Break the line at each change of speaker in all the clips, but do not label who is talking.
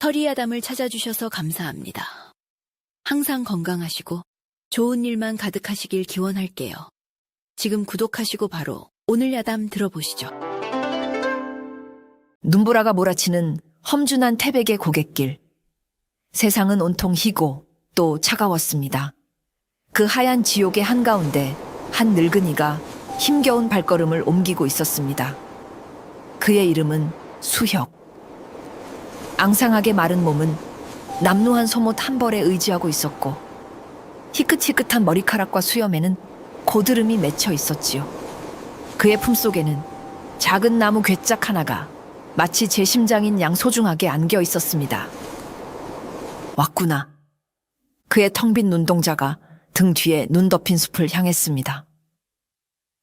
터리아담을 찾아주셔서 감사합니다. 항상 건강하시고 좋은 일만 가득하시길 기원할게요. 지금 구독하시고 바로 오늘 야담 들어보시죠.
눈보라가 몰아치는 험준한 태백의 고갯길. 세상은 온통 희고 또 차가웠습니다. 그 하얀 지옥의 한가운데 한 늙은이가 힘겨운 발걸음을 옮기고 있었습니다. 그의 이름은 수혁. 앙상하게 마른 몸은 남루한 소못 한 벌에 의지하고 있었고 희끗희끗한 머리카락과 수염에는 고드름이 맺혀 있었지요. 그의 품속에는 작은 나무 괴짝 하나가 마치 제 심장인 양 소중하게 안겨 있었습니다. 왔구나. 그의 텅 빈 눈동자가 등 뒤에 눈 덮인 숲을 향했습니다.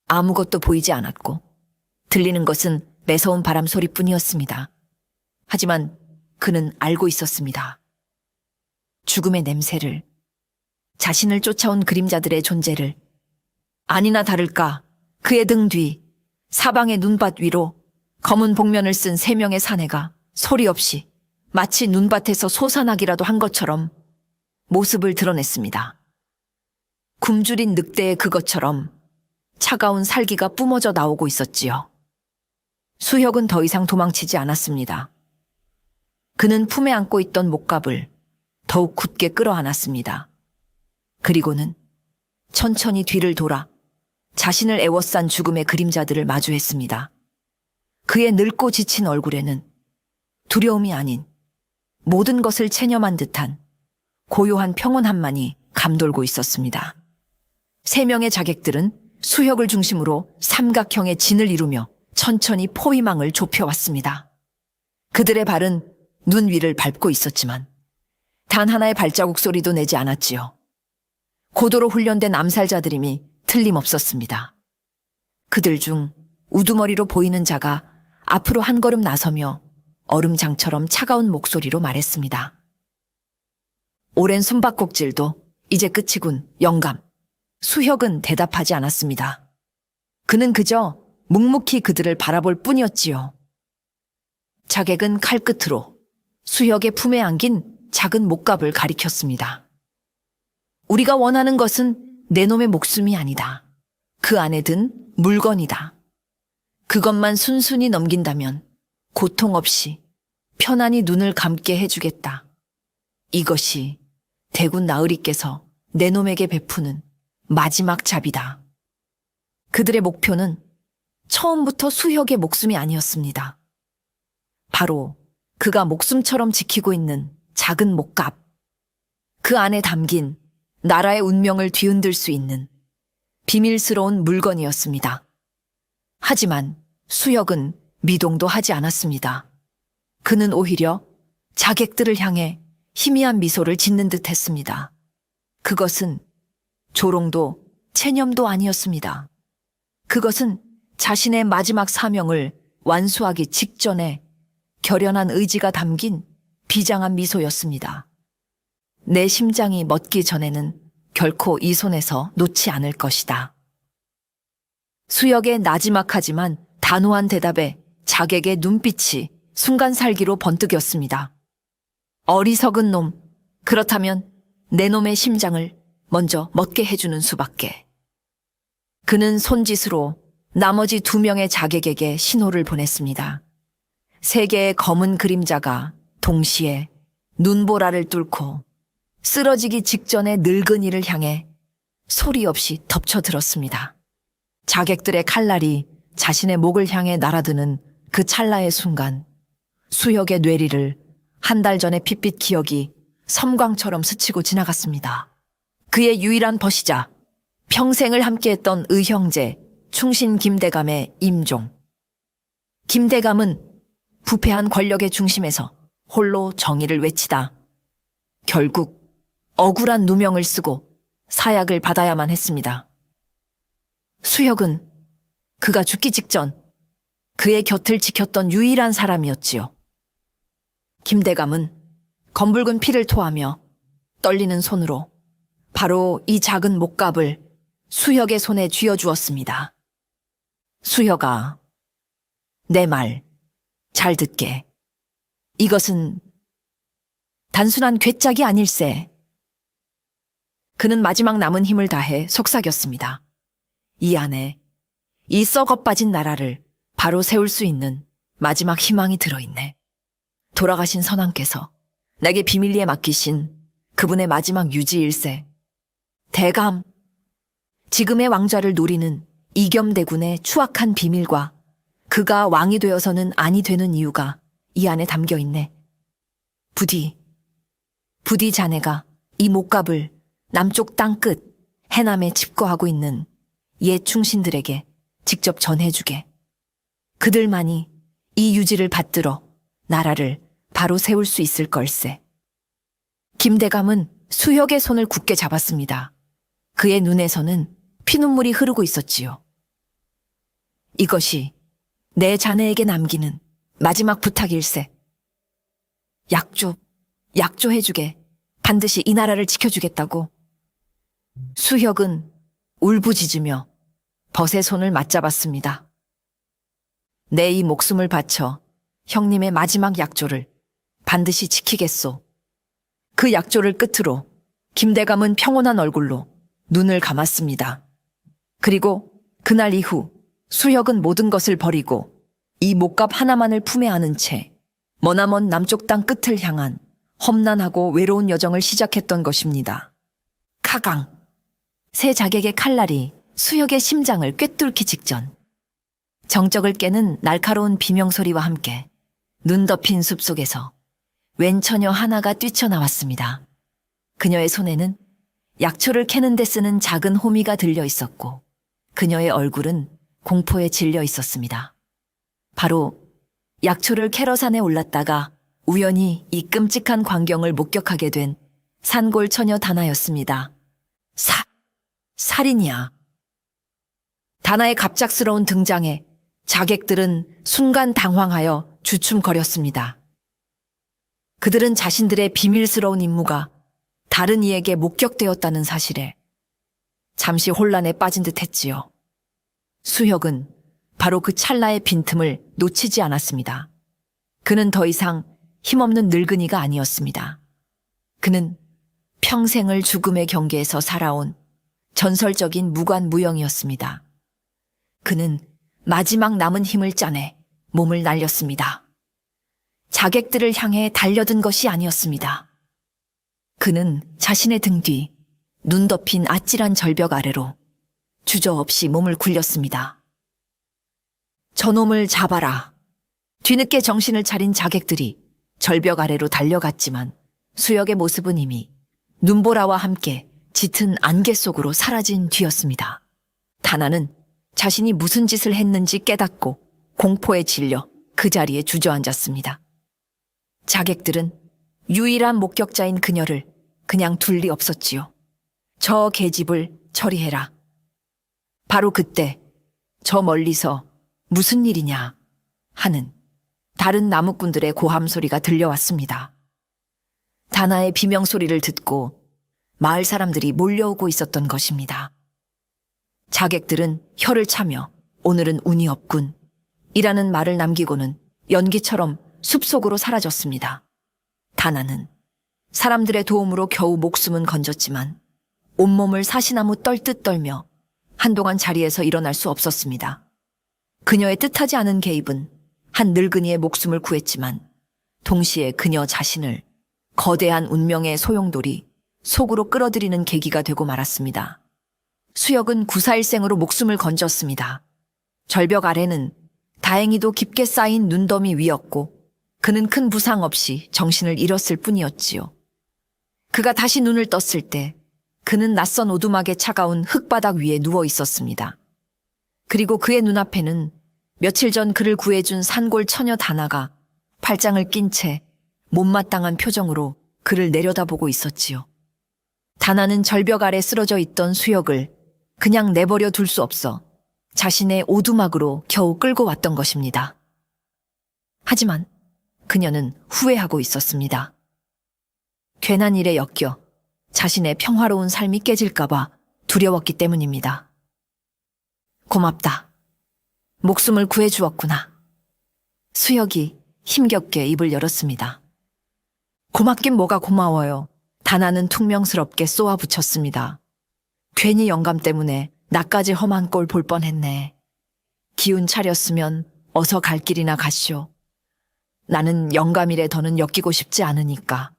아무것도 보이지 않았고 들리는 것은 매서운 바람 소리뿐이었습니다. 하지만 그는 알고 있었습니다. 죽음의 냄새를, 자신을 쫓아온 그림자들의 존재를. 아니나 다를까 그의 등 뒤 사방의 눈밭 위로 검은 복면을 쓴 3명의 사내가 소리 없이 마치 눈밭에서 솟아나기라도 한 것처럼 모습을 드러냈습니다. 굶주린 늑대의 그것처럼 차가운 살기가 뿜어져 나오고 있었지요. 수혁은 더 이상 도망치지 않았습니다. 그는 품에 안고 있던 목갑을 더욱 굳게 끌어안았습니다. 그리고는 천천히 뒤를 돌아 자신을 애워싼 죽음의 그림자들을 마주했습니다. 그의 늙고 지친 얼굴에는 두려움이 아닌 모든 것을 체념한 듯한 고요한 평온함만이 감돌고 있었습니다. 3명의 자객들은 수혁을 중심으로 삼각형의 진을 이루며 천천히 포위망을 좁혀왔습니다. 그들의 발은 눈 위를 밟고 있었지만 단 하나의 발자국 소리도 내지 않았지요. 고도로 훈련된 암살자들임이 틀림없었습니다. 그들 중 우두머리로 보이는 자가 앞으로 한 걸음 나서며 얼음장처럼 차가운 목소리로 말했습니다. 오랜 숨바꼭질도 이제 끝이군, 영감. 수혁은 대답하지 않았습니다. 그는 그저 묵묵히 그들을 바라볼 뿐이었지요. 자객은 칼끝으로 수혁의 품에 안긴 작은 목갑을 가리켰습니다. 우리가 원하는 것은 내 놈의 목숨이 아니다. 그 안에 든 물건이다. 그것만 순순히 넘긴다면 고통 없이 편안히 눈을 감게 해주겠다. 이것이 대군 나으리께서 내 놈에게 베푸는 마지막 잡이다. 그들의 목표는 처음부터 수혁의 목숨이 아니었습니다. 바로 그가 목숨처럼 지키고 있는 작은 목갑. 그 안에 담긴 나라의 운명을 뒤흔들 수 있는 비밀스러운 물건이었습니다. 하지만 수혁은 미동도 하지 않았습니다. 그는 오히려 자객들을 향해 희미한 미소를 짓는 듯 했습니다. 그것은 조롱도 체념도 아니었습니다. 그것은 자신의 마지막 사명을 완수하기 직전에 결연한 의지가 담긴 비장한 미소였습니다. 내 심장이 멎기 전에는 결코 이 손에서 놓지 않을 것이다. 수혁의 나지막하지만 단호한 대답에 자객의 눈빛이 순간 살기로 번뜩였습니다. 어리석은 놈, 그렇다면 내 놈의 심장을 먼저 멎게 해주는 수밖에. 그는 손짓으로 나머지 2명의 자객에게 신호를 보냈습니다. 3개의 검은 그림자가 동시에 눈보라를 뚫고 쓰러지기 직전의 늙은이를 향해 소리 없이 덮쳐들었습니다. 자객들의 칼날이 자신의 목을 향해 날아드는 그 찰나의 순간 수혁의 뇌리를 한 달 전의 핏빛 기억이 섬광처럼 스치고 지나갔습니다. 그의 유일한 벗이자 평생을 함께했던 의형제 충신 김대감의 임종. 김대감은 부패한 권력의 중심에서 홀로 정의를 외치다 결국 억울한 누명을 쓰고 사약을 받아야만 했습니다. 수혁은 그가 죽기 직전 그의 곁을 지켰던 유일한 사람이었지요. 김대감은 검붉은 피를 토하며 떨리는 손으로 바로 이 작은 목갑을 수혁의 손에 쥐어주었습니다. 수혁아, 내 말 잘 듣게. 이것은 단순한 괴짝이 아닐세. 그는 마지막 남은 힘을 다해 속삭였습니다. 이 안에 이 썩어 빠진 나라를 바로 세울 수 있는 마지막 희망이 들어있네. 돌아가신 선왕께서 내게 비밀리에 맡기신 그분의 마지막 유지일세. 대감, 지금의 왕좌를 노리는 이겸대군의 추악한 비밀과 그가 왕이 되어서는 아니 되는 이유가 이 안에 담겨 있네. 부디 자네가 이 목갑을 남쪽 땅끝 해남에 집거하고 있는 옛 충신들에게 직접 전해주게. 그들만이 이 유지를 받들어 나라를 바로 세울 수 있을 걸세. 김대감은 수혁의 손을 굳게 잡았습니다. 그의 눈에서는 피눈물이 흐르고 있었지요. 이것이 내 자네에게 남기는 마지막 부탁일세. 약조해주게. 반드시 이 나라를 지켜주겠다고. 수혁은 울부짖으며 벗의 손을 맞잡았습니다. 내 이 목숨을 바쳐 형님의 마지막 약조를 반드시 지키겠소. 그 약조를 끝으로 김대감은 평온한 얼굴로 눈을 감았습니다. 그리고 그날 이후 수혁은 모든 것을 버리고 이 목갑 하나만을 품에 안은 채 머나먼 남쪽 땅 끝을 향한 험난하고 외로운 여정을 시작했던 것입니다. 카강. 새 자객의 칼날이 수혁의 심장을 꿰뚫기 직전 정적을 깨는 날카로운 비명소리와 함께 눈 덮인 숲속에서 웬 처녀 하나가 뛰쳐나왔습니다. 그녀의 손에는 약초를 캐는 데 쓰는 작은 호미가 들려 있었고 그녀의 얼굴은 공포에 질려 있었습니다. 바로 약초를 캐러 산에 올랐다가 우연히 이 끔찍한 광경을 목격하게 된 산골 처녀 다나였습니다. 살인이야. 다나의 갑작스러운 등장에 자객들은 순간 당황하여 주춤거렸습니다. 그들은 자신들의 비밀스러운 임무가 다른 이에게 목격되었다는 사실에 잠시 혼란에 빠진 듯 했지요. 수혁은 바로 그 찰나의 빈틈을 놓치지 않았습니다. 그는 더 이상 힘없는 늙은이가 아니었습니다. 그는 평생을 죽음의 경계에서 살아온 전설적인 무관무영이었습니다. 그는 마지막 남은 힘을 짜내 몸을 날렸습니다. 자객들을 향해 달려든 것이 아니었습니다. 그는 자신의 등 뒤 눈 덮인 아찔한 절벽 아래로 주저없이 몸을 굴렸습니다. 저놈을 잡아라. 뒤늦게 정신을 차린 자객들이 절벽 아래로 달려갔지만 수혁의 모습은 이미 눈보라와 함께 짙은 안개 속으로 사라진 뒤였습니다. 다나는 자신이 무슨 짓을 했는지 깨닫고 공포에 질려 그 자리에 주저앉았습니다. 자객들은 유일한 목격자인 그녀를 그냥 둘 리 없었지요. 저 계집을 처리해라. 바로 그때 저 멀리서 무슨 일이냐 하는 다른 나무꾼들의 고함 소리가 들려왔습니다. 다나의 비명 소리를 듣고 마을 사람들이 몰려오고 있었던 것입니다. 자객들은 혀를 차며 오늘은 운이 없군 이라는 말을 남기고는 연기처럼 숲속으로 사라졌습니다. 다나는 사람들의 도움으로 겨우 목숨은 건졌지만 온몸을 사시나무 떨듯 떨며 한동안 자리에서 일어날 수 없었습니다. 그녀의 뜻하지 않은 개입은 한 늙은이의 목숨을 구했지만 동시에 그녀 자신을 거대한 운명의 소용돌이 속으로 끌어들이는 계기가 되고 말았습니다. 수혁은 구사일생으로 목숨을 건졌습니다. 절벽 아래는 다행히도 깊게 쌓인 눈더미 위였고 그는 큰 부상 없이 정신을 잃었을 뿐이었지요. 그가 다시 눈을 떴을 때 그는 낯선 오두막의 차가운 흙바닥 위에 누워 있었습니다. 그리고 그의 눈앞에는 며칠 전 그를 구해준 산골 처녀 다나가 팔짱을 낀 채 못마땅한 표정으로 그를 내려다보고 있었지요. 다나는 절벽 아래 쓰러져 있던 수혁을 그냥 내버려 둘 수 없어 자신의 오두막으로 겨우 끌고 왔던 것입니다. 하지만 그녀는 후회하고 있었습니다. 괜한 일에 엮여 자신의 평화로운 삶이 깨질까봐 두려웠기 때문입니다. 고맙다. 목숨을 구해주었구나. 수혁이 힘겹게 입을 열었습니다. 고맙긴 뭐가 고마워요. 다나는 퉁명스럽게 쏘아붙였습니다. 괜히 영감 때문에 나까지 험한 꼴 볼 뻔했네. 기운 차렸으면 어서 갈 길이나 가시오. 나는 영감이래 더는 엮이고 싶지 않으니까.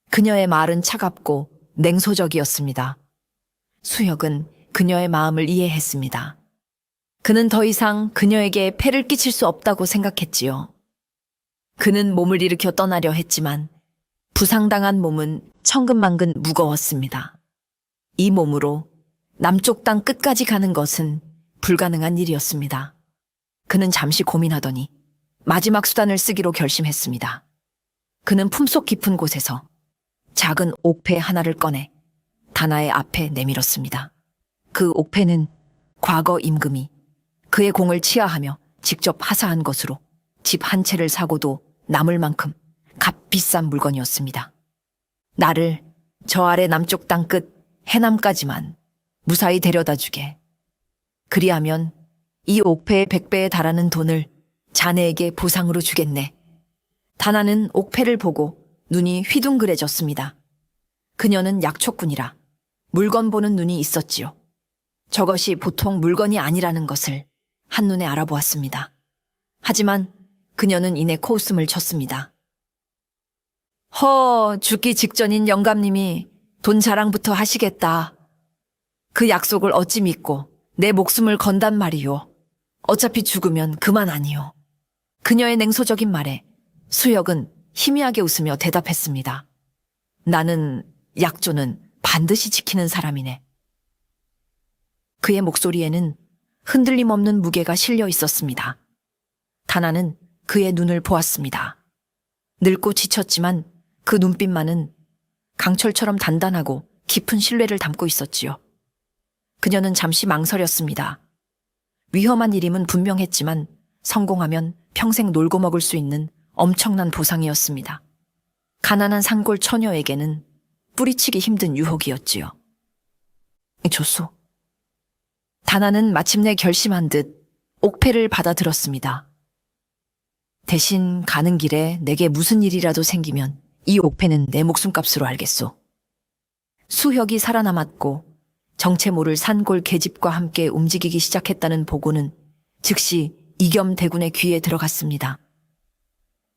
그녀의 말은 차갑고 냉소적이었습니다. 수혁은 그녀의 마음을 이해했습니다. 그는 더 이상 그녀에게 폐를 끼칠 수 없다고 생각했지요. 그는 몸을 일으켜 떠나려 했지만 부상당한 몸은 천근만근 무거웠습니다. 이 몸으로 남쪽 땅 끝까지 가는 것은 불가능한 일이었습니다. 그는 잠시 고민하더니 마지막 수단을 쓰기로 결심했습니다. 그는 품속 깊은 곳에서 작은 옥패 하나를 꺼내 다나의 앞에 내밀었습니다. 그 옥패는 과거 임금이 그의 공을 치하하며 직접 하사한 것으로 집 한 채를 사고도 남을 만큼 값비싼 물건이었습니다. 나를 저 아래 남쪽 땅 끝 해남까지만 무사히 데려다 주게. 그리하면 이 옥패의 100배에 달하는 돈을 자네에게 보상으로 주겠네. 다나는 옥패를 보고 눈이 휘둥그레졌습니다. 그녀는 약초꾼이라 물건 보는 눈이 있었지요. 저것이 보통 물건이 아니라는 것을 한눈에 알아보았습니다. 하지만 그녀는 이내 코웃음을 쳤습니다. 죽기 직전인 영감님이 돈 자랑부터 하시겠다. 그 약속을 어찌 믿고 내 목숨을 건단 말이오. 어차피 죽으면 그만 아니오. 그녀의 냉소적인 말에 수혁은 희미하게 웃으며 대답했습니다. 나는 약조는 반드시 지키는 사람이네. 그의 목소리에는 흔들림 없는 무게가 실려 있었습니다. 다나는 그의 눈을 보았습니다. 늙고 지쳤지만 그 눈빛만은 강철처럼 단단하고 깊은 신뢰를 담고 있었지요. 그녀는 잠시 망설였습니다. 위험한 일임은 분명했지만 성공하면 평생 놀고 먹을 수 있는 엄청난 보상이었습니다. 가난한 산골 처녀에게는 뿌리치기 힘든 유혹이었지요. 좋소. 다나는 마침내 결심한 듯 옥패를 받아들었습니다. 대신 가는 길에 내게 무슨 일이라도 생기면 이 옥패는 내 목숨값으로 알겠소. 수혁이 살아남았고 정체 모를 산골 계집과 함께 움직이기 시작했다는 보고는 즉시 이겸대군의 귀에 들어갔습니다.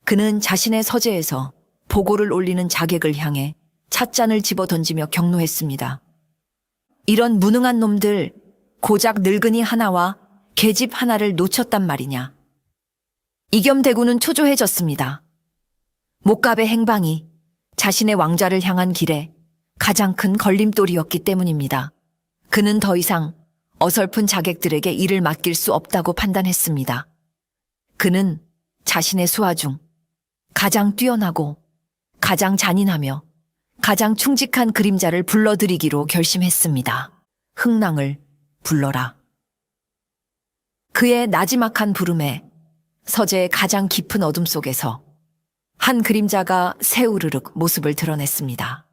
그는 자신의 서재에서 보고를 올리는 자객을 향해 찻잔을 집어 던지며 격노했습니다. 이런 무능한 놈들, 고작 늙은이 하나와 계집 하나를 놓쳤단 말이냐. 이겸대군은 초조해졌습니다. 목갑의 행방이 자신의 왕좌를 향한 길에 가장 큰 걸림돌이었기 때문입니다. 그는 더 이상 어설픈 자객들에게 일을 맡길 수 없다고 판단했습니다. 그는 자신의 수하 중 가장 뛰어나고 가장 잔인하며 가장 충직한 그림자를 불러들이기로 결심했습니다. 흥랑을 불러라. 그의 나지막한 부름에 서재의 가장 깊은 어둠 속에서 한 그림자가 새우르륵 모습을 드러냈습니다.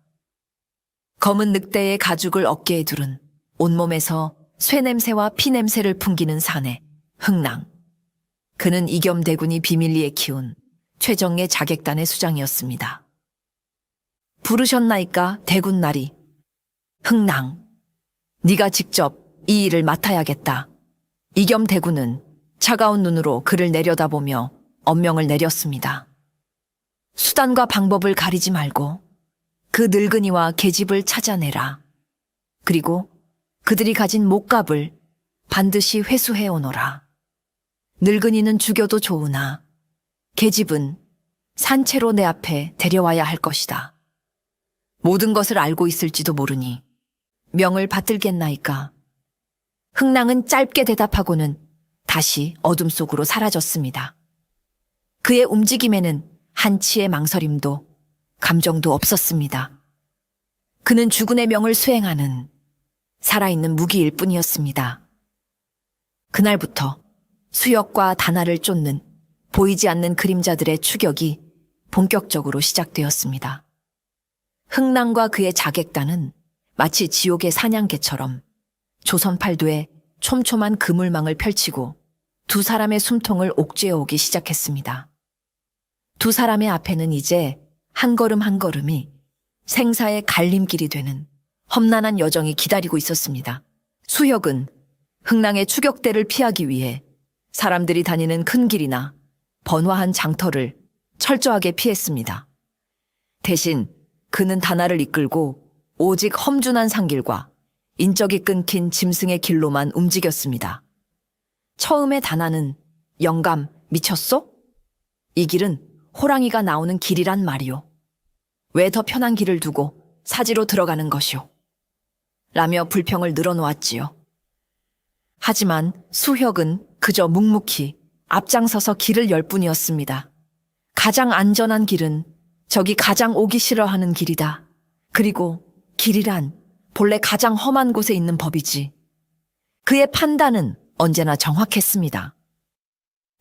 검은 늑대의 가죽을 어깨에 두른 온몸에서 쇠냄새와 피냄새를 풍기는 사내, 흥랑. 그는 이겸대군이 비밀리에 키운 최정예 자객단의 수장이었습니다. 부르셨나이까 대군나리. 흥랑, 네가 직접 이 일을 맡아야겠다. 이겸대군은 차가운 눈으로 그를 내려다보며 엄명을 내렸습니다. 수단과 방법을 가리지 말고 그 늙은이와 계집을 찾아내라. 그리고 그들이 가진 목값을 반드시 회수해 오너라. 늙은이는 죽여도 좋으나 계집은 산채로 내 앞에 데려와야 할 것이다. 모든 것을 알고 있을지도 모르니 명을 받들겠나이까. 흥랑은 짧게 대답하고는 다시 어둠 속으로 사라졌습니다. 그의 움직임에는 한치의 망설임도 감정도 없었습니다. 그는 주군의 명을 수행하는 살아있는 무기일 뿐이었습니다. 그날부터 수혁과 다나를 쫓는 보이지 않는 그림자들의 추격이 본격적으로 시작되었습니다. 흥랑과 그의 자객단은 마치 지옥의 사냥개처럼 조선 팔도에 촘촘한 그물망을 펼치고 두 사람의 숨통을 옥죄어 오기 시작했습니다. 두 사람의 앞에는 이제 한 걸음 한 걸음이 생사의 갈림길이 되는 험난한 여정이 기다리고 있었습니다. 수혁은 흥랑의 추격대를 피하기 위해 사람들이 다니는 큰 길이나 번화한 장터를 철저하게 피했습니다. 대신 그는 다나를 이끌고 오직 험준한 산길과 인적이 끊긴 짐승의 길로만 움직였습니다. 처음에 다나는 영감 미쳤소? 이 길은 호랑이가 나오는 길이란 말이오. 왜 더 편한 길을 두고 사지로 들어가는 것이오? 라며 불평을 늘어놓았지요. 하지만 수혁은 그저 묵묵히 앞장서서 길을 열 뿐이었습니다. 가장 안전한 길은 저기 가장 오기 싫어하는 길이다. 그리고 길이란 본래 가장 험한 곳에 있는 법이지. 그의 판단은 언제나 정확했습니다.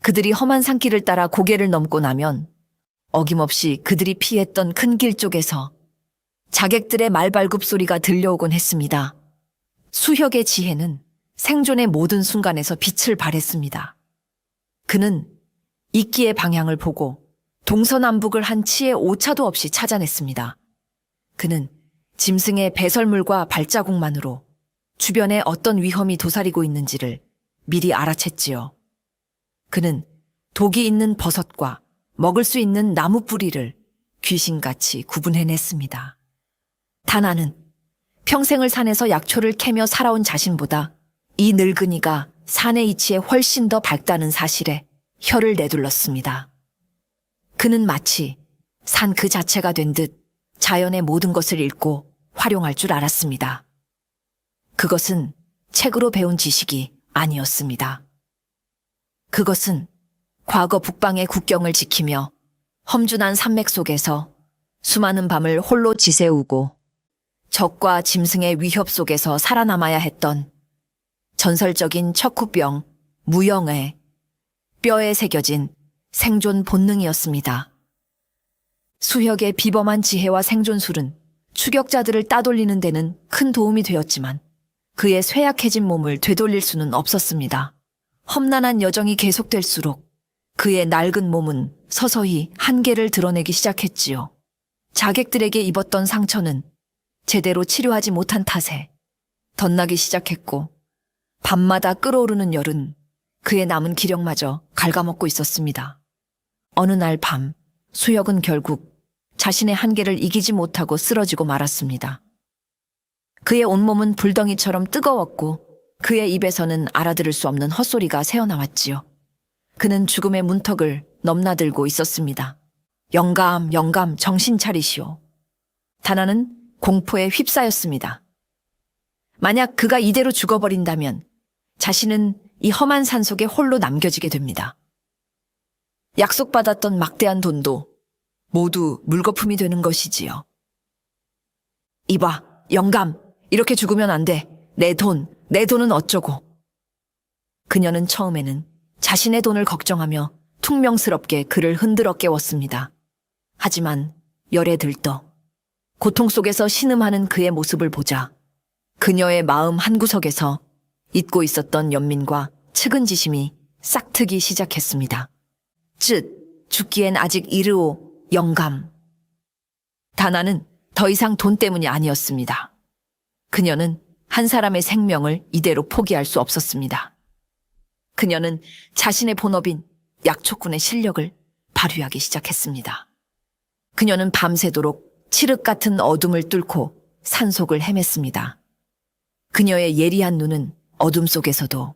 그들이 험한 산길을 따라 고개를 넘고 나면 어김없이 그들이 피했던 큰 길 쪽에서 자객들의 말발굽 소리가 들려오곤 했습니다. 수혁의 지혜는 생존의 모든 순간에서 빛을 발했습니다. 그는 이끼의 방향을 보고 동서남북을 한 치의 오차도 없이 찾아냈습니다. 그는 짐승의 배설물과 발자국만으로 주변에 어떤 위험이 도사리고 있는지를 미리 알아챘지요. 그는 독이 있는 버섯과 먹을 수 있는 나무 뿌리를 귀신같이 구분해냈습니다. 다나는 평생을 산에서 약초를 캐며 살아온 자신보다 이 늙은이가 산의 이치에 훨씬 더 밝다는 사실에 혀를 내둘렀습니다. 그는 마치 산 그 자체가 된 듯 자연의 모든 것을 읽고 활용할 줄 알았습니다. 그것은 책으로 배운 지식이 아니었습니다. 그것은 과거 북방의 국경을 지키며 험준한 산맥 속에서 수많은 밤을 홀로 지새우고 적과 짐승의 위협 속에서 살아남아야 했던 전설적인 척후병 무영의 뼈에 새겨진 생존 본능이었습니다. 수혁의 비범한 지혜와 생존술은 추격자들을 따돌리는 데는 큰 도움이 되었지만 그의 쇠약해진 몸을 되돌릴 수는 없었습니다. 험난한 여정이 계속될수록 그의 낡은 몸은 서서히 한계를 드러내기 시작했지요. 자객들에게 입었던 상처는 제대로 치료하지 못한 탓에 덧나기 시작했고 밤마다 끓어오르는 열은 그의 남은 기력마저 갉아먹고 있었습니다. 어느 날 밤 수혁은 결국 자신의 한계를 이기지 못하고 쓰러지고 말았습니다. 그의 온몸은 불덩이처럼 뜨거웠고 그의 입에서는 알아들을 수 없는 헛소리가 새어나왔지요. 그는 죽음의 문턱을 넘나들고 있었습니다. 영감, 영감, 정신 차리시오. 다나는 공포에 휩싸였습니다. 만약 그가 이대로 죽어버린다면 자신은 이 험한 산속에 홀로 남겨지게 됩니다. 약속받았던 막대한 돈도 모두 물거품이 되는 것이지요. 이봐, 영감, 이렇게 죽으면 안 돼. 내 돈은 어쩌고. 그녀는 처음에는 자신의 돈을 걱정하며 퉁명스럽게 그를 흔들어 깨웠습니다. 하지만 열에 들떠 고통 속에서 신음하는 그의 모습을 보자 그녀의 마음 한구석에서 잊고 있었던 연민과 측은지심이 싹트기 시작했습니다. 죽기엔 아직 이르오, 영감. 다나는 더 이상 돈 때문이 아니었습니다. 그녀는 한 사람의 생명을 이대로 포기할 수 없었습니다. 그녀는 자신의 본업인 약초꾼의 실력을 발휘하기 시작했습니다. 그녀는 밤새도록 칠흑 같은 어둠을 뚫고 산속을 헤맸습니다. 그녀의 예리한 눈은 어둠 속에서도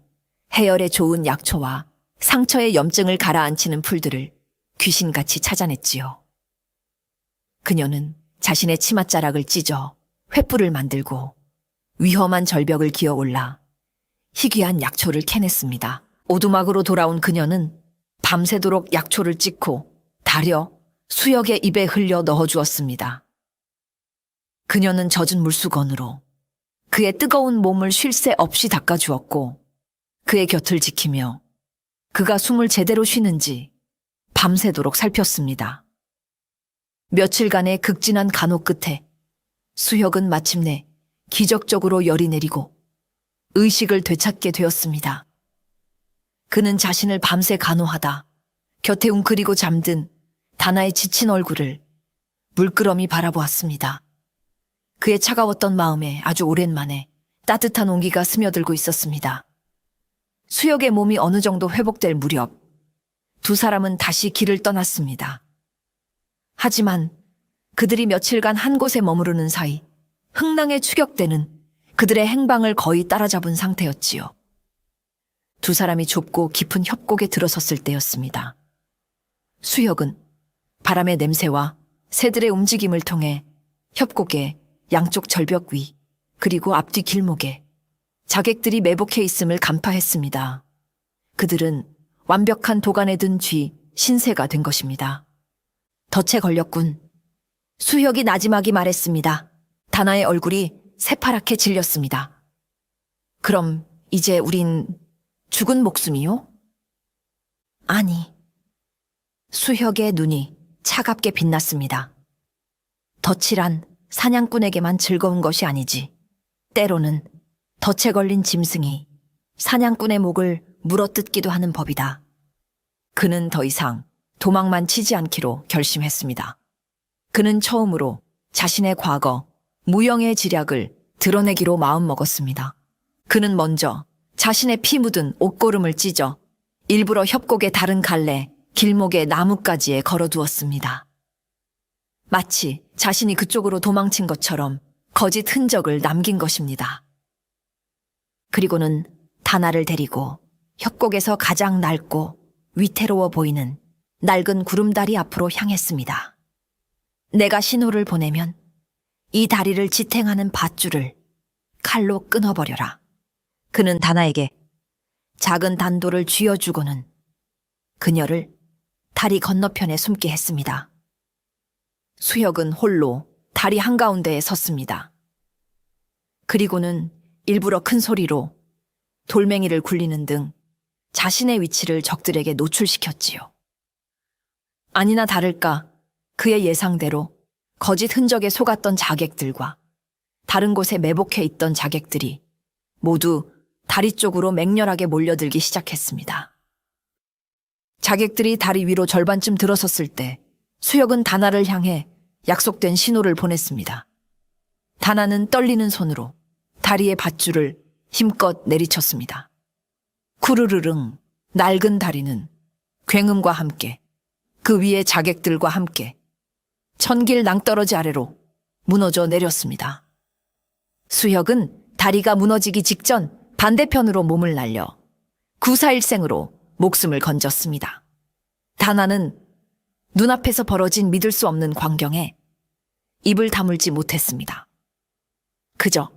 해열에 좋은 약초와 상처의 염증을 가라앉히는 풀들을 귀신같이 찾아냈지요. 그녀는 자신의 치맛자락을 찢어 횃불을 만들고 위험한 절벽을 기어올라 희귀한 약초를 캐냈습니다. 오두막으로 돌아온 그녀는 밤새도록 약초를 찢고 다려 수혁의 입에 흘려 넣어주었습니다. 그녀는 젖은 물수건으로 그의 뜨거운 몸을 쉴 새 없이 닦아주었고 그의 곁을 지키며 그가 숨을 제대로 쉬는지 밤새도록 살폈습니다. 며칠간의 극진한 간호 끝에 수혁은 마침내 기적적으로 열이 내리고 의식을 되찾게 되었습니다. 그는 자신을 밤새 간호하다 곁에 웅크리고 잠든 다나의 지친 얼굴을 물끄러미 바라보았습니다. 그의 차가웠던 마음에 아주 오랜만에 따뜻한 온기가 스며들고 있었습니다. 수혁의 몸이 어느 정도 회복될 무렵 두 사람은 다시 길을 떠났습니다. 하지만 그들이 며칠간 한 곳에 머무르는 사이 흥랑의 추격대는 그들의 행방을 거의 따라잡은 상태였지요. 두 사람이 좁고 깊은 협곡에 들어섰을 때였습니다. 수혁은 바람의 냄새와 새들의 움직임을 통해 협곡의 양쪽 절벽 위 그리고 앞뒤 길목에 자객들이 매복해 있음을 간파했습니다. 그들은 완벽한 도간에 든 쥐 신세가 된 것입니다. 덫에 걸렸군. 수혁이 나지막이 말했습니다. 다나의 얼굴이 새파랗게 질렸습니다. 그럼 이제 우린 죽은 목숨이요? 아니. 수혁의 눈이 차갑게 빛났습니다. 덫이란 사냥꾼에게만 즐거운 것이 아니지. 때로는 덫에 걸린 짐승이 사냥꾼의 목을 물어뜯기도 하는 법이다. 그는 더 이상 도망만 치지 않기로 결심했습니다. 그는 처음으로 자신의 과거, 무영의 지략을 드러내기로 마음먹었습니다. 그는 먼저 자신의 피 묻은 옷고름을 찢어 일부러 협곡의 다른 갈래, 길목의 나뭇가지에 걸어두었습니다. 마치 자신이 그쪽으로 도망친 것처럼 거짓 흔적을 남긴 것입니다. 그리고는 다나를 데리고 협곡에서 가장 낡고 위태로워 보이는 낡은 구름다리 앞으로 향했습니다. 내가 신호를 보내면 이 다리를 지탱하는 밧줄을 칼로 끊어버려라. 그는 다나에게 작은 단도를 쥐어주고는 그녀를 다리 건너편에 숨게 했습니다. 수혁은 홀로 다리 한가운데에 섰습니다. 그리고는 일부러 큰 소리로 돌멩이를 굴리는 등 자신의 위치를 적들에게 노출시켰지요. 아니나 다를까 그의 예상대로 거짓 흔적에 속았던 자객들과 다른 곳에 매복해 있던 자객들이 모두 다리 쪽으로 맹렬하게 몰려들기 시작했습니다. 자객들이 다리 위로 절반쯤 들어섰을 때 수혁은 다나를 향해 약속된 신호를 보냈습니다. 다나는 떨리는 손으로 다리의 밧줄을 힘껏 내리쳤습니다. 쿠르르릉 낡은 다리는 굉음과 함께 그 위에 자객들과 함께 천길 낭떠러지 아래로 무너져 내렸습니다. 수혁은 다리가 무너지기 직전 반대편으로 몸을 날려 구사일생으로 목숨을 건졌습니다. 다나는 눈앞에서 벌어진 믿을 수 없는 광경에 입을 다물지 못했습니다. 그저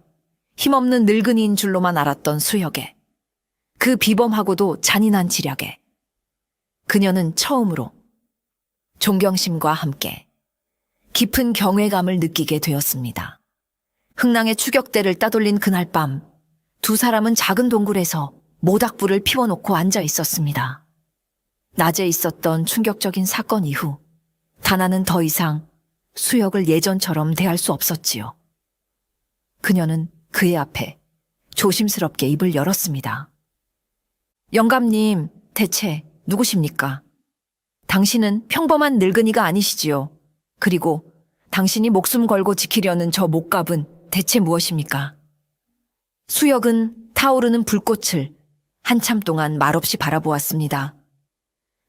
힘없는 늙은이인 줄로만 알았던 수혁에 그 비범하고도 잔인한 지략에 그녀는 처음으로 존경심과 함께 깊은 경외감을 느끼게 되었습니다. 흥랑의 추격대를 따돌린 그날 밤 두 사람은 작은 동굴에서 모닥불을 피워놓고 앉아 있었습니다. 낮에 있었던 충격적인 사건 이후 다나는 더 이상 수혁을 예전처럼 대할 수 없었지요. 그녀는 그의 앞에 조심스럽게 입을 열었습니다. 영감님, 대체 누구십니까? 당신은 평범한 늙은이가 아니시지요. 그리고 당신이 목숨 걸고 지키려는 저 목갑은 대체 무엇입니까? 수혁은 타오르는 불꽃을 한참 동안 말없이 바라보았습니다.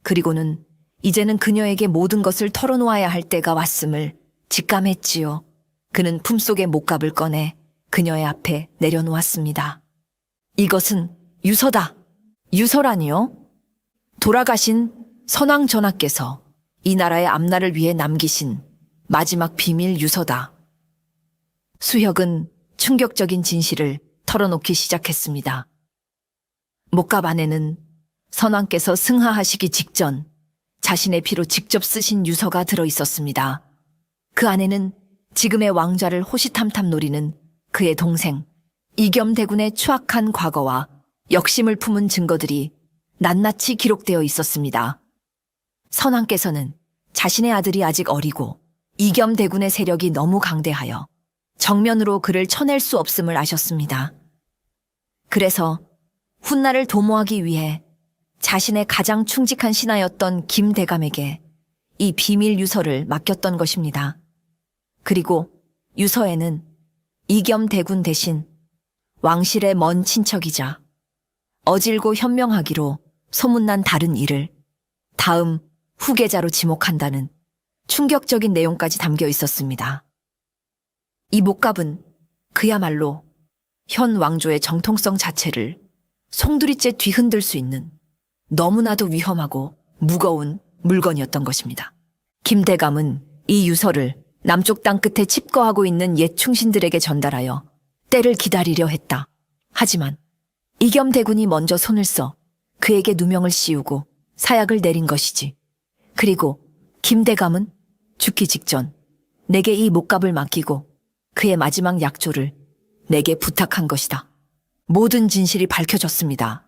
그리고는 이제는 그녀에게 모든 것을 털어놓아야 할 때가 왔음을 직감했지요. 그는 품속의 목갑을 꺼내 그녀의 앞에 내려놓았습니다. 이것은 유서다. 유서라니요? 돌아가신 선왕 전하께서 이 나라의 앞날을 위해 남기신 마지막 비밀 유서다. 수혁은 충격적인 진실을 털어놓기 시작했습니다. 목갑 안에는 선왕께서 승하하시기 직전 자신의 피로 직접 쓰신 유서가 들어있었습니다. 그 안에는 지금의 왕좌를 호시탐탐 노리는 그의 동생 이겸대군의 추악한 과거와 역심을 품은 증거들이 낱낱이 기록되어 있었습니다. 선왕께서는 자신의 아들이 아직 어리고 이겸대군의 세력이 너무 강대하여 정면으로 그를 쳐낼 수 없음을 아셨습니다. 그래서 훗날을 도모하기 위해 자신의 가장 충직한 신하였던 김대감에게 이 비밀 유서를 맡겼던 것입니다. 그리고 유서에는 이겸대군 대신 왕실의 먼 친척이자 어질고 현명하기로 소문난 다른 이를 다음 후계자로 지목한다는 충격적인 내용까지 담겨 있었습니다. 이 목갑은 그야말로 현 왕조의 정통성 자체를 송두리째 뒤흔들 수 있는 너무나도 위험하고 무거운 물건이었던 것입니다. 김대감은 이 유서를 남쪽 땅 끝에 칩거하고 있는 옛 충신들에게 전달하여 때를 기다리려 했다. 하지만 이겸대군이 먼저 손을 써 그에게 누명을 씌우고 사약을 내린 것이지. 그리고 김대감은 죽기 직전 내게 이 목갑을 맡기고 그의 마지막 약조를 내게 부탁한 것이다. 모든 진실이 밝혀졌습니다.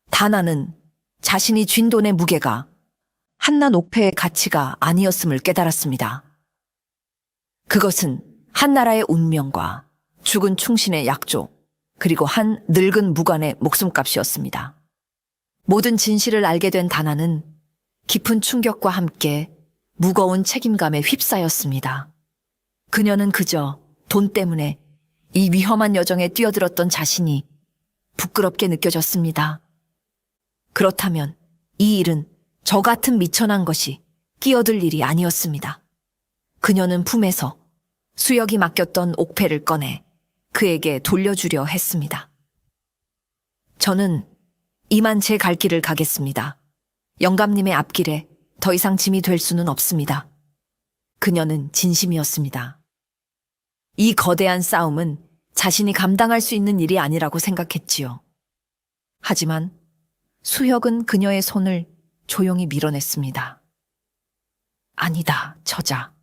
다나는 자신이 쥔 돈의 무게가 한낱 옥패의 가치가 아니었음을 깨달았습니다. 그것은 한 나라의 운명과 죽은 충신의 약조, 그리고 한 늙은 무관의 목숨값이었습니다. 모든 진실을 알게 된 다나는 깊은 충격과 함께 무거운 책임감에 휩싸였습니다. 그녀는 그저 돈 때문에 이 위험한 여정에 뛰어들었던 자신이 부끄럽게 느껴졌습니다. 그렇다면 이 일은 저 같은 미천한 것이 끼어들 일이 아니었습니다. 그녀는 품에서 수혁이 맡겼던 옥패를 꺼내 그에게 돌려주려 했습니다. 저는 이만 제 갈 길을 가겠습니다. 영감님의 앞길에 더 이상 짐이 될 수는 없습니다. 그녀는 진심이었습니다. 이 거대한 싸움은 자신이 감당할 수 있는 일이 아니라고 생각했지요. 하지만 수혁은 그녀의 손을 조용히 밀어냈습니다. 아니다, 저자.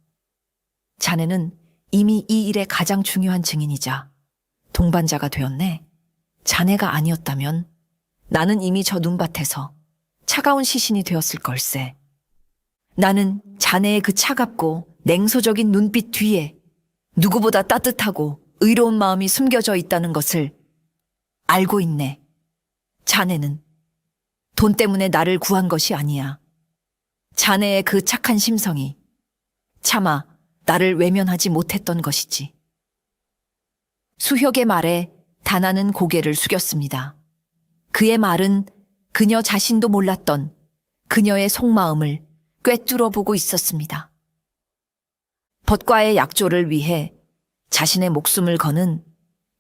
자네는 이미 이 일의 가장 중요한 증인이자 동반자가 되었네. 자네가 아니었다면 나는 이미 저 눈밭에서 차가운 시신이 되었을 걸세. 나는 자네의 그 차갑고 냉소적인 눈빛 뒤에 누구보다 따뜻하고 의로운 마음이 숨겨져 있다는 것을 알고 있네. 자네는 돈 때문에 나를 구한 것이 아니야. 자네의 그 착한 심성이 차마 나를 외면하지 못했던 것이지. 수혁의 말에 다나는 고개를 숙였습니다. 그의 말은 그녀 자신도 몰랐던 그녀의 속마음을 꿰뚫어 보고 있었습니다. 벗과의 약조를 위해 자신의 목숨을 거는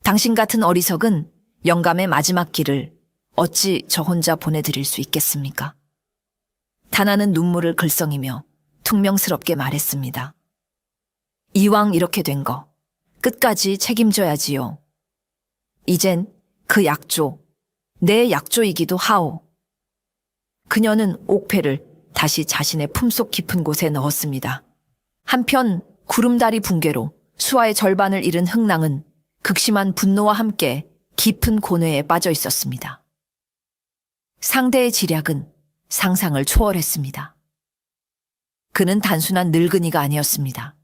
당신 같은 어리석은 영감의 마지막 길을 어찌 저 혼자 보내드릴 수 있겠습니까? 다나는 눈물을 글썽이며 퉁명스럽게 말했습니다. 이왕 이렇게 된 거 끝까지 책임져야지요. 이젠 그 약조, 내 약조이기도 하오. 그녀는 옥패를 다시 자신의 품속 깊은 곳에 넣었습니다. 한편 구름다리 붕괴로 수하의 절반을 잃은 흥랑은 극심한 분노와 함께 깊은 고뇌에 빠져 있었습니다. 상대의 지략은 상상을 초월했습니다. 그는 단순한 늙은이가 아니었습니다.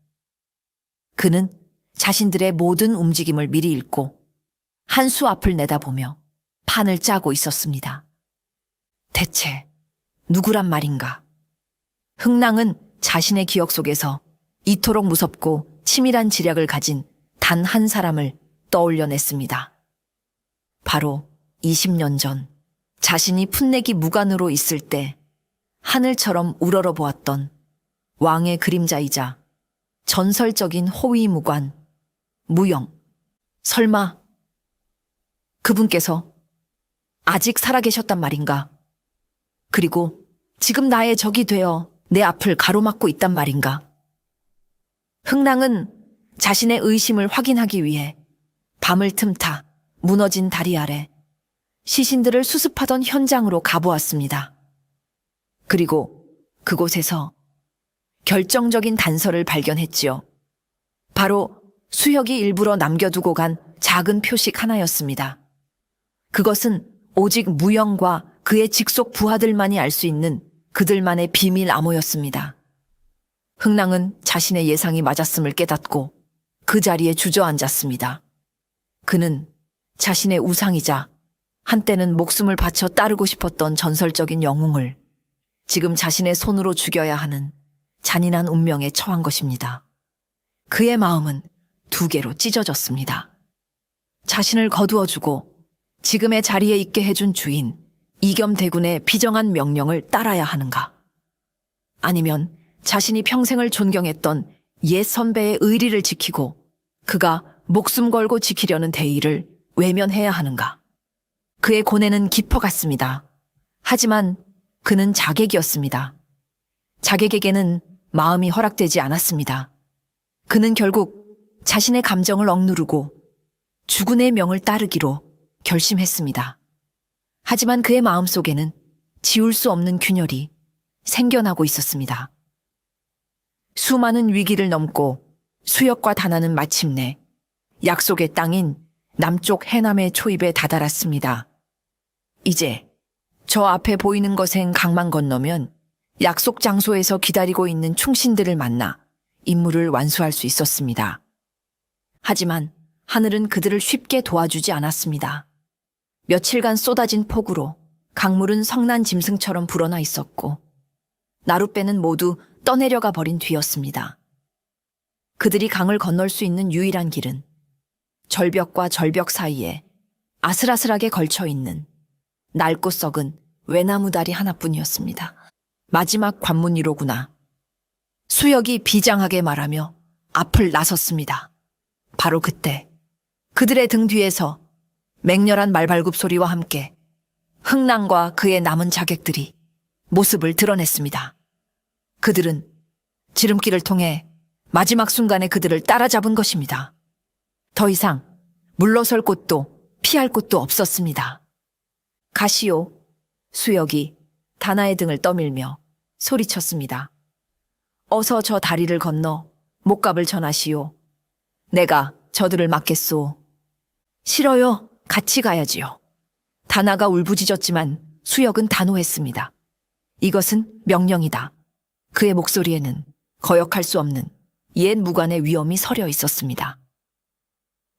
그는 자신들의 모든 움직임을 미리 읽고 한 수 앞을 내다보며 판을 짜고 있었습니다. 대체 누구란 말인가? 흥랑은 자신의 기억 속에서 이토록 무섭고 치밀한 지략을 가진 단 한 사람을 떠올려냈습니다. 바로 20년 전 자신이 풋내기 무관으로 있을 때 하늘처럼 우러러 보았던 왕의 그림자이자 전설적인 호위무관 무영. 설마 그분께서 아직 살아계셨단 말인가? 그리고 지금 나의 적이 되어 내 앞을 가로막고 있단 말인가? 흥랑은 자신의 의심을 확인하기 위해 밤을 틈타 무너진 다리 아래 시신들을 수습하던 현장으로 가보았습니다. 그리고 그곳에서 결정적인 단서를 발견했지요. 바로 수혁이 일부러 남겨두고 간 작은 표식 하나였습니다. 그것은 오직 무영과 그의 직속 부하들만이 알 수 있는 그들만의 비밀 암호였습니다. 흥랑은 자신의 예상이 맞았음을 깨닫고 그 자리에 주저앉았습니다. 그는 자신의 우상이자 한때는 목숨을 바쳐 따르고 싶었던 전설적인 영웅을 지금 자신의 손으로 죽여야 하는 잔인한 운명에 처한 것입니다. 그의 마음은 두 개로 찢어졌습니다. 자신을 거두어주고 지금의 자리에 있게 해준 주인 이겸대군의 비정한 명령을 따라야 하는가? 아니면 자신이 평생을 존경했던 옛 선배의 의리를 지키고 그가 목숨 걸고 지키려는 대의를 외면해야 하는가? 그의 고뇌는 깊어갔습니다. 하지만 그는 자객이었습니다. 자객에게는 마음이 허락되지 않았습니다. 그는 결국 자신의 감정을 억누르고 주군의 명을 따르기로 결심했습니다. 하지만 그의 마음속에는 지울 수 없는 균열이 생겨나고 있었습니다. 수많은 위기를 넘고 수역과 다나는 마침내 약속의 땅인 남쪽 해남의 초입에 다다랐습니다. 이제 저 앞에 보이는 것엔 강만 건너면 약속 장소에서 기다리고 있는 충신들을 만나 임무를 완수할 수 있었습니다. 하지만 하늘은 그들을 쉽게 도와주지 않았습니다. 며칠간 쏟아진 폭우로 강물은 성난 짐승처럼 불어나 있었고 나룻배는 모두 떠내려가 버린 뒤였습니다. 그들이 강을 건널 수 있는 유일한 길은 절벽과 절벽 사이에 아슬아슬하게 걸쳐 있는 낡고 썩은 외나무 다리 하나뿐이었습니다. 마지막 관문이로구나. 수역이 비장하게 말하며 앞을 나섰습니다. 바로 그때 그들의 등 뒤에서 맹렬한 말발굽 소리와 함께 흥랑과 그의 남은 자객들이 모습을 드러냈습니다. 그들은 지름길을 통해 마지막 순간에 그들을 따라잡은 것입니다. 더 이상 물러설 곳도 피할 곳도 없었습니다. 가시오, 수역이 다나의 등을 떠밀며 소리쳤습니다. 어서 저 다리를 건너 목값을 전하시오. 내가 저들을 막겠소. 싫어요. 같이 가야지요. 다나가 울부짖었지만 수역은 단호했습니다. 이것은 명령이다. 그의 목소리에는 거역할 수 없는 옛 무관의 위엄이 서려 있었습니다.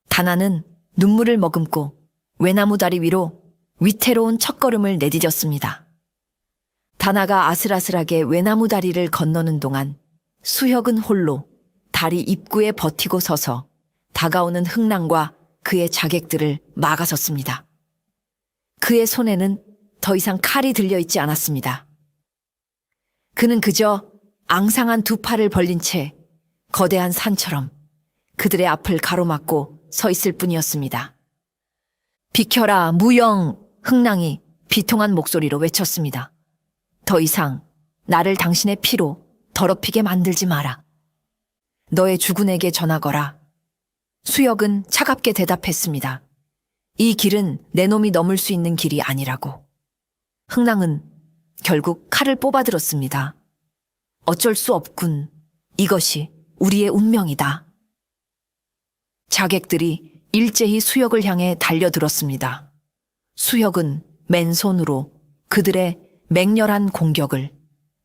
다나는 눈물을 머금고 외나무 다리 위로 위태로운 첫걸음을 내디뎠습니다. 다나가 아슬아슬하게 외나무 다리를 건너는 동안 수혁은 홀로 다리 입구에 버티고 서서 다가오는 흥랑과 그의 자객들을 막아섰습니다. 그의 손에는 더 이상 칼이 들려있지 않았습니다. 그는 그저 앙상한 두 팔을 벌린 채 거대한 산처럼 그들의 앞을 가로막고 서 있을 뿐이었습니다. 비켜라, 무영! 흥랑이 비통한 목소리로 외쳤습니다. 더 이상 나를 당신의 피로 더럽히게 만들지 마라. 너의 주군에게 전하거라. 수역은 차갑게 대답했습니다. 이 길은 내 놈이 넘을 수 있는 길이 아니라고. 흥랑은 결국 칼을 뽑아들었습니다. 어쩔 수 없군. 이것이 우리의 운명이다. 자객들이 일제히 수역을 향해 달려들었습니다. 수역은 맨손으로 그들의 맹렬한 공격을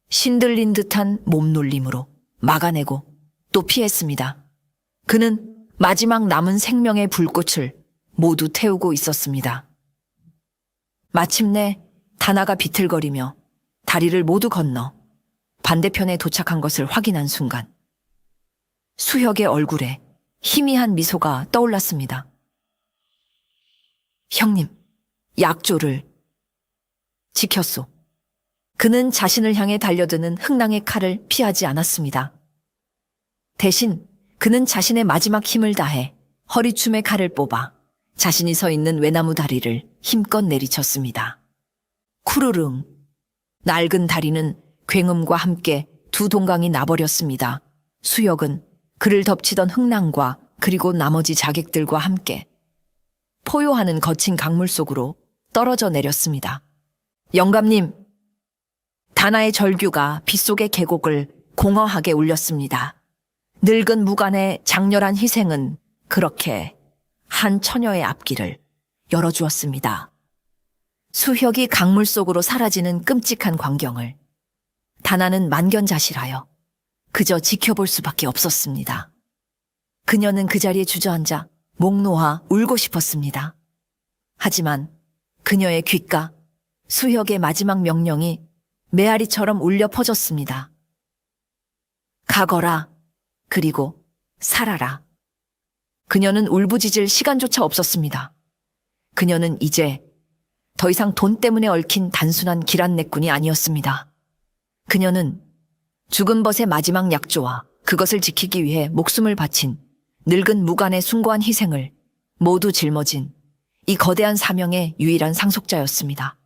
신들린 듯한 몸놀림으로 막아내고 또 피했습니다. 그는 마지막 남은 생명의 불꽃을 모두 태우고 있었습니다. 마침내 다나가 비틀거리며 다리를 모두 건너 반대편에 도착한 것을 확인한 순간 수혁의 얼굴에 희미한 미소가 떠올랐습니다. 형님, 약조를 지켰소. 그는 자신을 향해 달려드는 흥랑의 칼을 피하지 않았습니다. 대신 그는 자신의 마지막 힘을 다해 허리춤에 칼을 뽑아 자신이 서 있는 외나무 다리를 힘껏 내리쳤습니다. 쿠르릉. 낡은 다리는 굉음과 함께 두 동강이 나버렸습니다. 수역은 그를 덮치던 흥랑과 그리고 나머지 자객들과 함께 포효하는 거친 강물 속으로 떨어져 내렸습니다. 영감님, 다나의 절규가 빗속의 계곡을 공허하게 울렸습니다. 늙은 무관의 장렬한 희생은 그렇게 한 처녀의 앞길을 열어주었습니다. 수혁이 강물 속으로 사라지는 끔찍한 광경을 다나는 만견자실하여 그저 지켜볼 수밖에 없었습니다. 그녀는 그 자리에 주저앉아 목 놓아 울고 싶었습니다. 하지만 그녀의 귓가 수혁의 마지막 명령이 메아리처럼 울려 퍼졌습니다. 가거라. 그리고 살아라. 그녀는 울부짖을 시간조차 없었습니다. 그녀는 이제 더 이상 돈 때문에 얽힌 단순한 길안내꾼이 아니었습니다. 그녀는 죽은 벗의 마지막 약조와 그것을 지키기 위해 목숨을 바친 늙은 무관의 숭고한 희생을 모두 짊어진 이 거대한 사명의 유일한 상속자였습니다.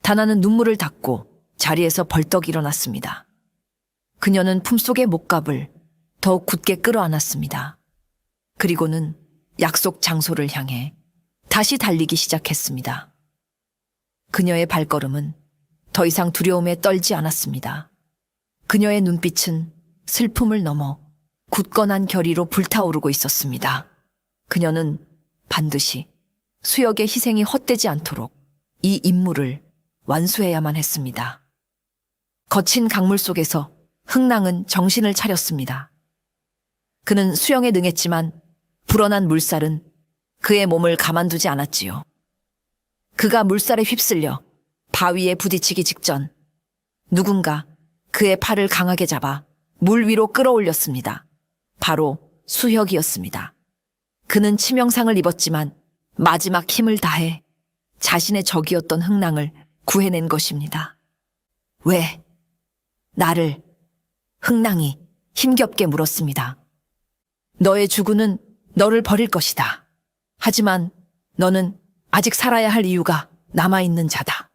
다나는 눈물을 닦고 자리에서 벌떡 일어났습니다. 그녀는 품속의 목갑을 더욱 굳게 끌어안았습니다. 그리고는 약속 장소를 향해 다시 달리기 시작했습니다. 그녀의 발걸음은 더 이상 두려움에 떨지 않았습니다. 그녀의 눈빛은 슬픔을 넘어 굳건한 결의로 불타오르고 있었습니다. 그녀는 반드시 수역의 희생이 헛되지 않도록 이 임무를 완수해야만 했습니다. 거친 강물 속에서 흥낭은 정신을 차렸습니다. 그는 수영에 능했지만 불어난 물살은 그의 몸을 가만두지 않았지요. 그가 물살에 휩쓸려 바위에 부딪히기 직전 누군가 그의 팔을 강하게 잡아 물 위로 끌어올렸습니다. 바로 수혁이었습니다. 그는 치명상을 입었지만 마지막 힘을 다해 자신의 적이었던 흥낭을 구해낸 것입니다. 왜? 나를? 흥낭이 힘겹게 물었습니다. 너의 주군은 너를 버릴 것이다. 하지만 너는 아직 살아야 할 이유가 남아있는 자다.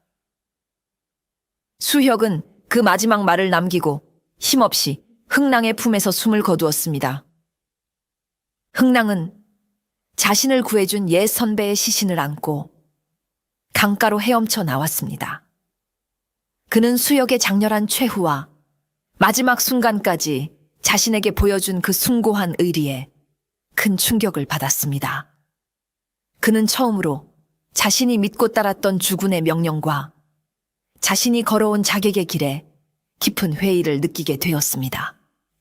수혁은 그 마지막 말을 남기고 힘없이 흥낭의 품에서 숨을 거두었습니다. 흥낭은 자신을 구해준 옛 선배의 시신을 안고 강가로 헤엄쳐 나왔습니다. 그는 수혁의 장렬한 최후와 마지막 순간까지 자신에게 보여준 그 숭고한 의리에 큰 충격을 받았습니다. 그는 처음으로 자신이 믿고 따랐던 주군의 명령과 자신이 걸어온 자객의 길에 깊은 회의를 느끼게 되었습니다.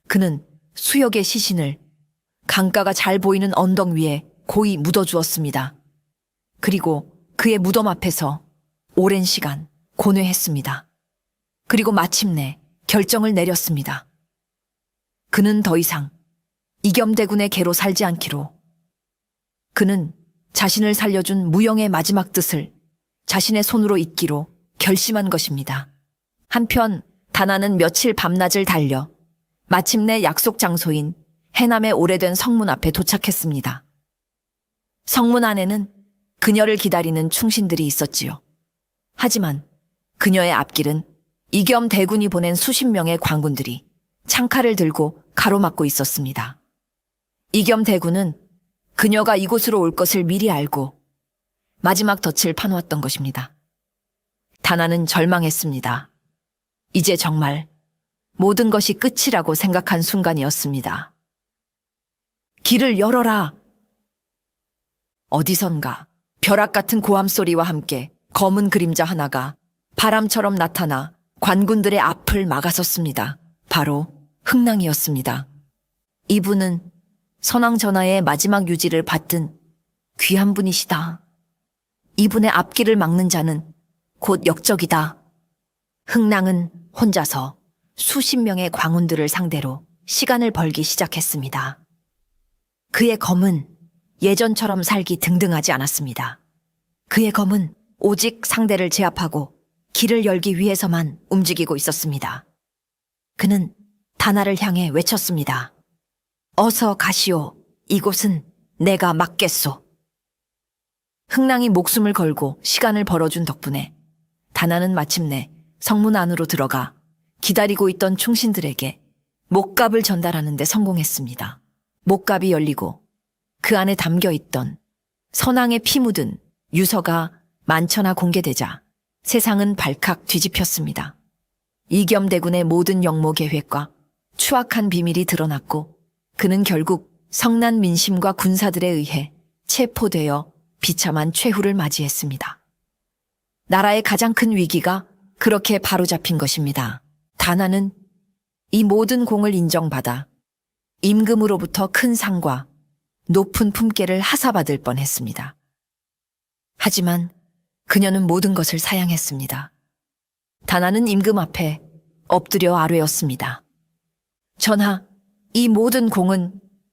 그는 수혁의 시신을 강가가 잘 보이는 언덕 위에 고이 묻어주었습니다. 그리고 그의 무덤 앞에서 오랜 시간 고뇌했습니다. 그리고 마침내 결정을 내렸습니다. 그는 더 이상 이겸대군의 개로 살지 않기로. 그는 자신을 살려준 무영의 마지막 뜻을 자신의 손으로 잇기로 결심한 것입니다. 한편 다나는 며칠 밤낮을 달려 마침내 약속 장소인 해남의 오래된 성문 앞에 도착했습니다. 성문 안에는 그녀를 기다리는 충신들이 있었지요. 하지만 그녀의 앞길은 이겸 대군이 보낸 수십 명의 관군들이 창칼을 들고 가로막고 있었습니다. 이겸 대군은 그녀가 이곳으로 올 것을 미리 알고 마지막 덫을 파놓았던 것입니다. 다나는 절망했습니다. 이제 정말 모든 것이 끝이라고 생각한 순간이었습니다. 길을 열어라! 어디선가 벼락 같은 고함 소리와 함께 검은 그림자 하나가 바람처럼 나타나 관군들의 앞을 막아섰습니다. 바로 흥낭이었습니다. 이분은 선왕전하의 마지막 유지를 받든 귀한 분이시다. 이분의 앞길을 막는 자는 곧 역적이다. 흥낭은 혼자서 수십 명의 광운들을 상대로 시간을 벌기 시작했습니다. 그의 검은 예전처럼 살기 등등하지 않았습니다. 그의 검은 오직 상대를 제압하고 길을 열기 위해서만 움직이고 있었습니다. 그는 다나를 향해 외쳤습니다. 어서 가시오. 이곳은 내가 막겠소. 흥낭이 목숨을 걸고 시간을 벌어준 덕분에 다나는 마침내 성문 안으로 들어가 기다리고 있던 충신들에게 목갑을 전달하는 데 성공했습니다. 목갑이 열리고 그 안에 담겨 있던 선왕의 피 묻은 유서가 만천하 공개되자 세상은 발칵 뒤집혔습니다. 이겸대군의 모든 역모 계획과 추악한 비밀이 드러났고 그는 결국 성난 민심과 군사들에 의해 체포되어 비참한 최후를 맞이했습니다. 나라의 가장 큰 위기가 그렇게 바로잡힌 것입니다. 다나는 이 모든 공을 인정받아 임금으로부터 큰 상과 높은 품계를 하사받을 뻔했습니다. 하지만 그녀는 모든 것을 사양했습니다. 다나는 임금 앞에 엎드려 아뢰었습니다. 전하, 이 모든 공은